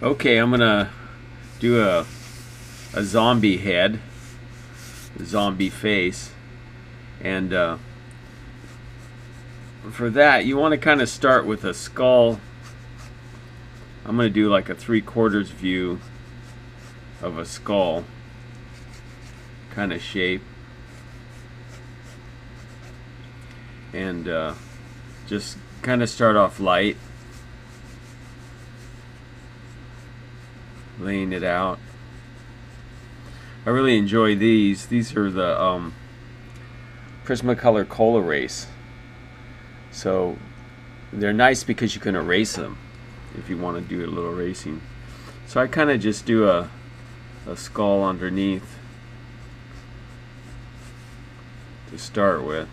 Okay, I'm gonna do a zombie head, a zombie face, and for that you want to kind of start with a skull. I'm gonna do like a 3/4 view of a skull kind of shape, and just kind of start off light, laying it out. I really enjoy these. These are the Prismacolor Col-Erase. So they're nice because you can erase them if you want to do a little erasing. So I kind of just do a skull underneath to start with.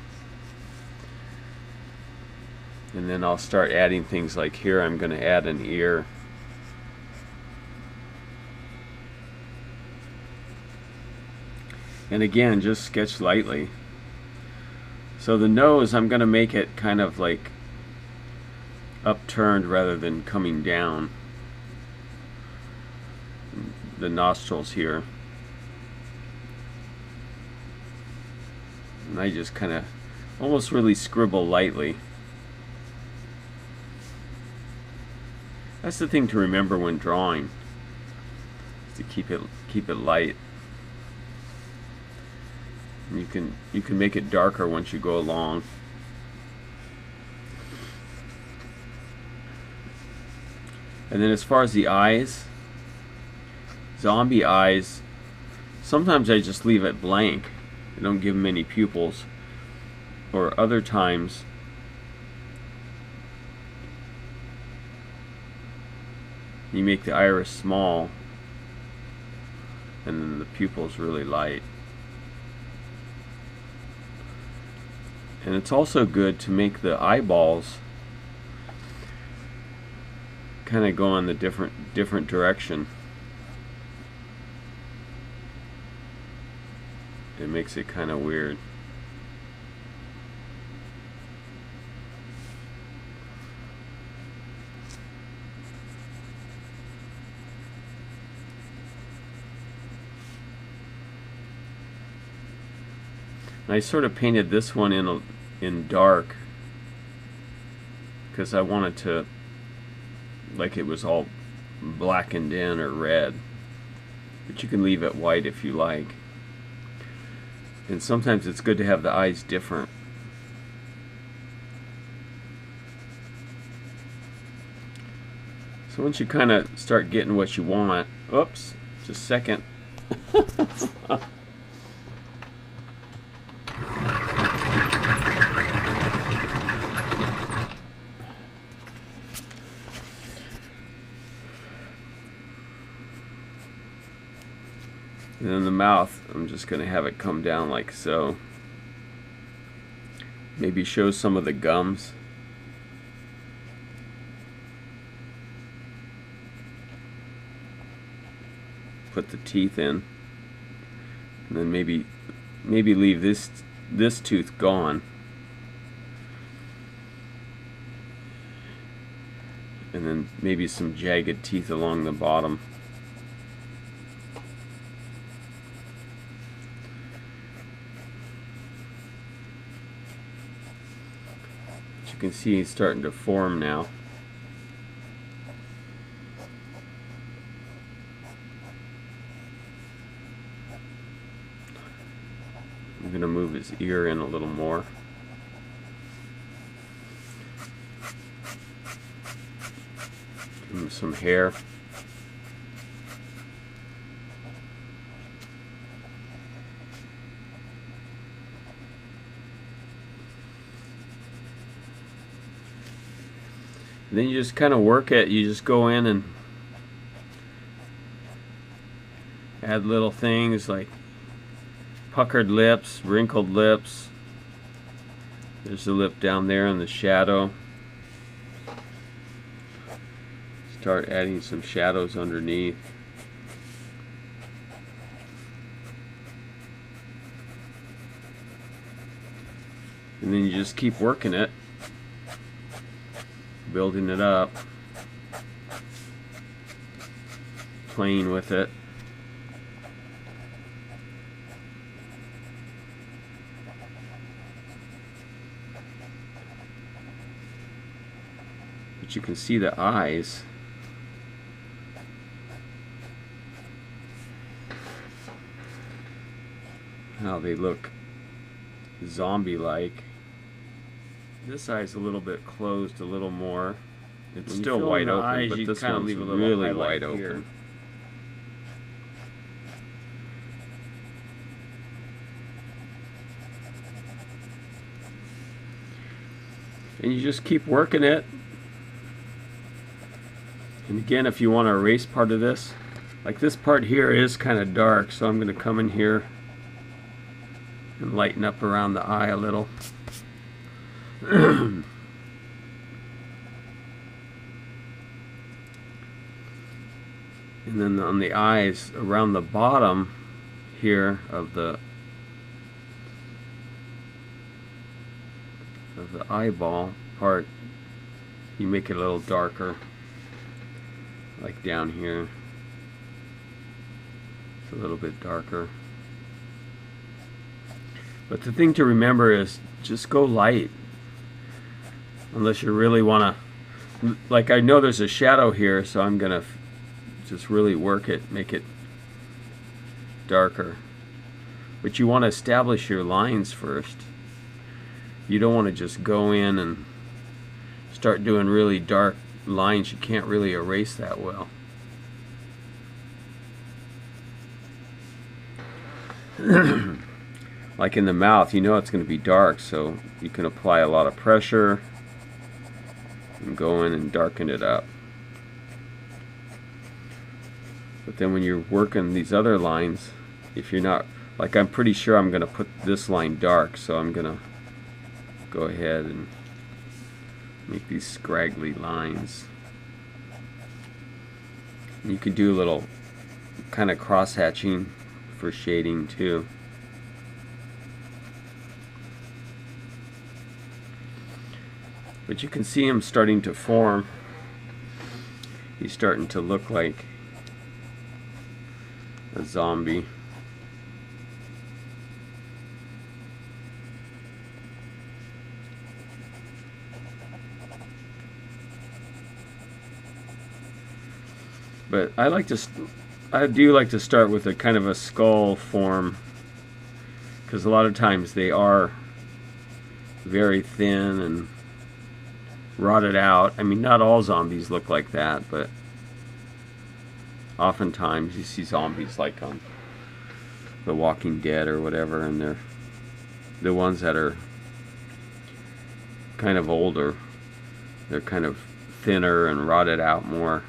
And then I'll start adding things like here I'm going to add an ear. And again, just sketch lightly. So the nose, I'm going to make it kind of like upturned rather than coming down. The nostrils here. And I just kind of almost really scribble lightly. That's the thing to remember when drawing, is to keep it light. You can make it darker once you go along. And then as far as the eyes, zombie eyes, sometimes I just leave it blank. I don't give them any pupils. Or other times you make the iris small and then the pupils really light. And it's also good to make the eyeballs kind of go in the different direction. It makes it kind of weird. And I sort of painted this one in dark because I wanted to, like, it was all blackened in or red, but you can leave it white if you like. And sometimes it's good to have the eyes different. So once you kind of start getting what you want, oops, just a second. And then the mouth, I'm just going to have it come down like so. Maybe show some of the gums. Put the teeth in. And then maybe leave this tooth gone. And then maybe some jagged teeth along the bottom. You can see he's starting to form now. I'm going to move his ear in a little more. Give him some hair. Then you just kind of work it. You just go in and add little things like puckered lips, wrinkled lips. There's the lip down there in the shadow. Start adding some shadows underneath. And then you just keep working it, building it up. playing with it. But you can see the eyes. How they look zombie-like. This eye's a little bit closed, a little more. It's still wide open, but this one's really wide open. And you just keep working it. And again, if you want to erase part of this, like this part here is kind of dark, so I'm going to come in here and lighten up around the eye a little. And then on the eyes, around the bottom here of the eyeball part, you make it a little darker, like down here. It's a little bit darker. But the thing to remember is just go light. Unless you really want to, like I know there's a shadow here, so I'm going to just really work it, make it darker. But you want to establish your lines first. You don't want to just go in and start doing really dark lines. You can't really erase that well. Like in the mouth, you know it's going to be dark, so you can apply a lot of pressure and go in and darken it up. But then when you're working these other lines, if you're not, like I'm pretty sure I'm going to put this line dark, so I'm going to go ahead and make these scraggly lines. And you can do a little kind of cross-hatching for shading too. But you can see him starting to form. He's starting to look like a zombie. But I do like to start with a kind of a skull form, because a lot of times they are very thin and rotted out. I mean, not all zombies look like that, but oftentimes you see zombies like on The Walking Dead or whatever, and they're the ones that are kind of older. They're kind of thinner and rotted out more.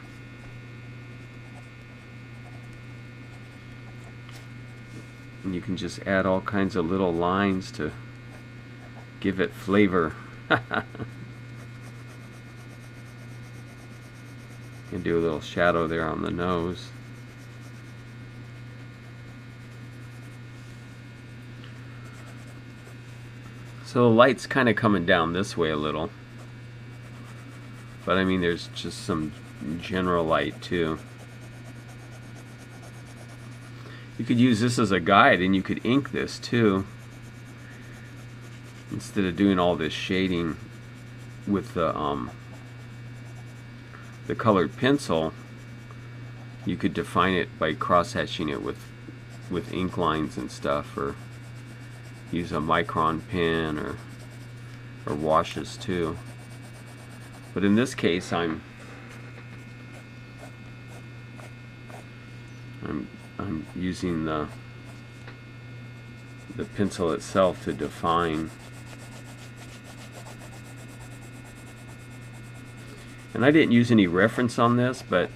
And you can just add all kinds of little lines to give it flavor. And do a little shadow there on the nose. So the light's kind of coming down this way a little. But I mean, there's just some general light too. You could use this as a guide, and you could ink this too, instead of doing all this shading with the colored pencil. You could define it by cross-hatching it with ink lines and stuff, or use a micron pen or washes too. But in this case, I'm using the pencil itself to define. And I didn't use any reference on this, but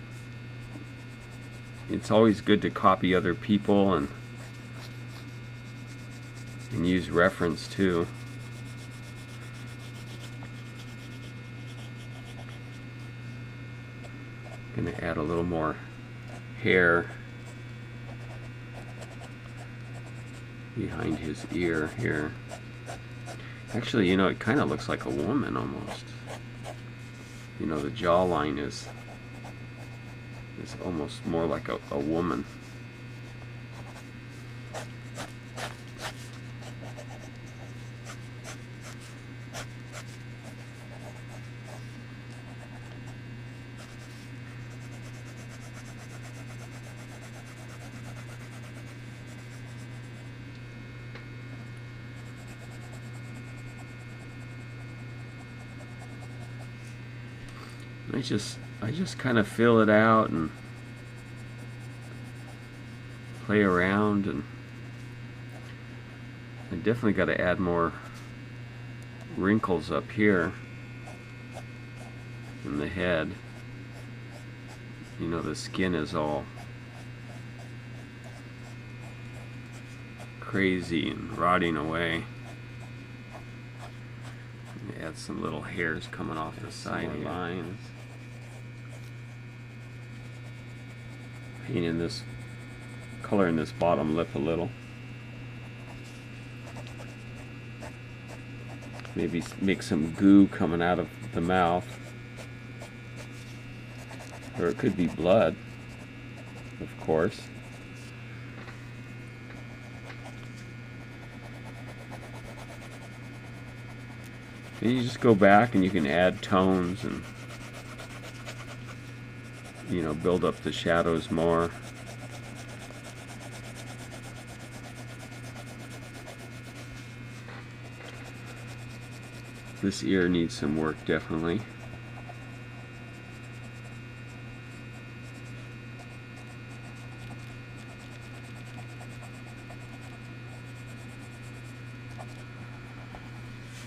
it's always good to copy other people and use reference too. I'm going to add a little more hair behind his ear here. Actually, you know, it kind of looks like a woman almost. You know, the jawline is It's almost more like a woman. I just kind of fill it out and play around, and I definitely got to add more wrinkles up here in the head. You know, the skin is all crazy and rotting away. Add some little hairs coming off the side lines. Painting this color in this bottom lip a little. Maybe make some goo coming out of the mouth. Or it could be blood, of course. And you just go back and you can add tones and, you know, build up the shadows more. This ear needs some work, definitely.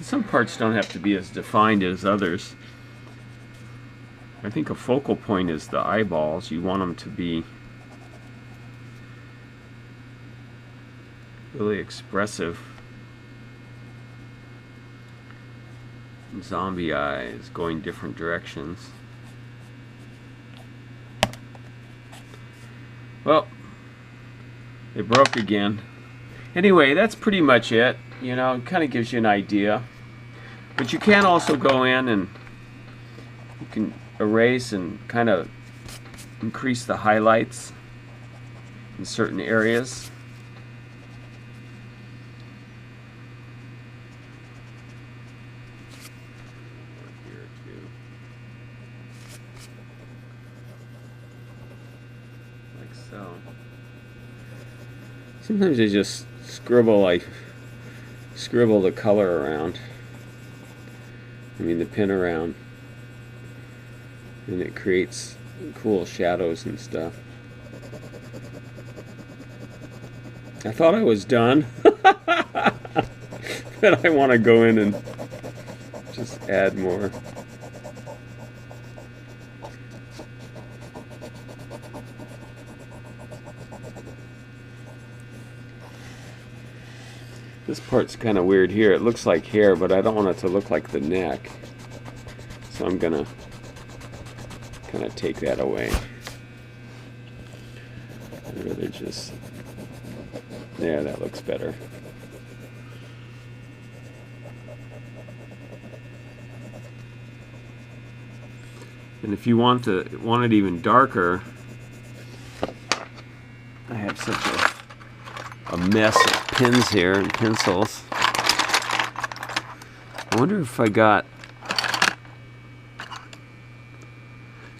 Some parts don't have to be as defined as others. I think a focal point is the eyeballs. You want them to be really expressive. Zombie eyes going different directions. Well, they broke again. Anyway, that's pretty much it. You know, it kind of gives you an idea. But you can also go in and you can erase and kind of increase the highlights in certain areas. Here too. Like so. Sometimes I just scribble the color around. I mean the pin around, and it creates cool shadows and stuff. I thought I was done, but I want to go in and just add more. This part's kind of weird here. It looks like hair, but I don't want it to look like the neck. So I'm gonna kind of take that away. I'd rather just... Yeah, that looks better. And if you want it even darker, I have such a mess of pins here and pencils. I wonder if I got...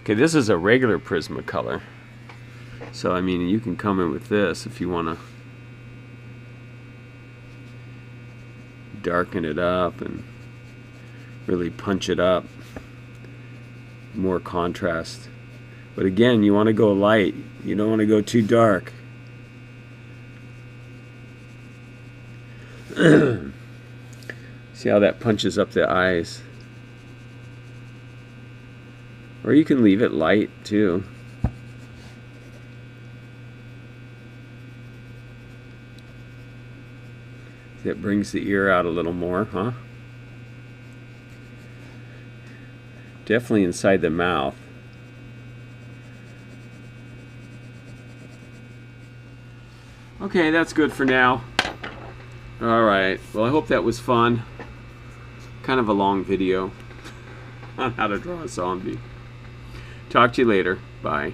Okay, this is a regular Prismacolor. So, I mean, you can come in with this if you want to darken it up and really punch it up. More contrast. But again, you want to go light. You don't want to go too dark. See how that punches up the eyes? Or you can leave it light too. That brings the ear out a little more, huh? Definitely inside the mouth. Okay, that's good for now. Alright, well I hope that was fun. Kind of a long video on how to draw a zombie. Talk to you later. Bye.